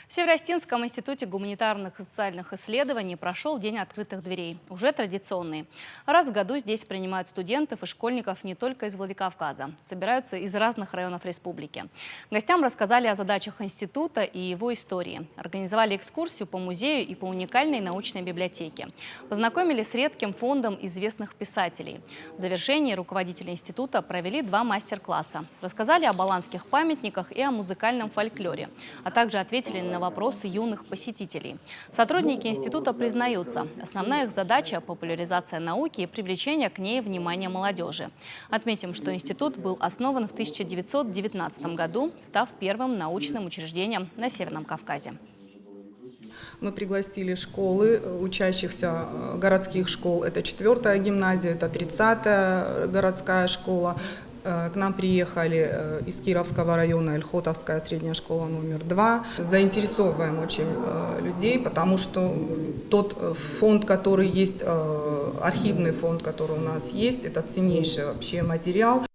В Северостинском институте гуманитарных и социальных исследований прошел День открытых дверей, уже традиционный. Раз в году здесь принимают студентов и школьников не только из Владикавказа, собираются из разных районов республики. Гостям рассказали о задачах института и его истории, организовали экскурсию по музею и по уникальной научной библиотеке, познакомили с редким фондом известных писателей. В завершении руководители института провели 2 мастер-класса, рассказали о баланских памятниках и о музыкальном фольклоре, а также ответили на вопросы юных посетителей. Сотрудники института признаются, основная их задача – популяризация науки и привлечение к ней внимания молодежи. Отметим, что институт был основан в 1919 году, став первым научным учреждением на Северном Кавказе. Мы пригласили школы, учащихся городских школ. Это 4-я гимназия, это 30-я городская школа. К нам приехали из Кировского района Ильхотовская средняя школа номер 2. Заинтересовываем очень людей, потому что тот фонд, который есть, архивный фонд, который у нас есть, это ценнейший вообще материал.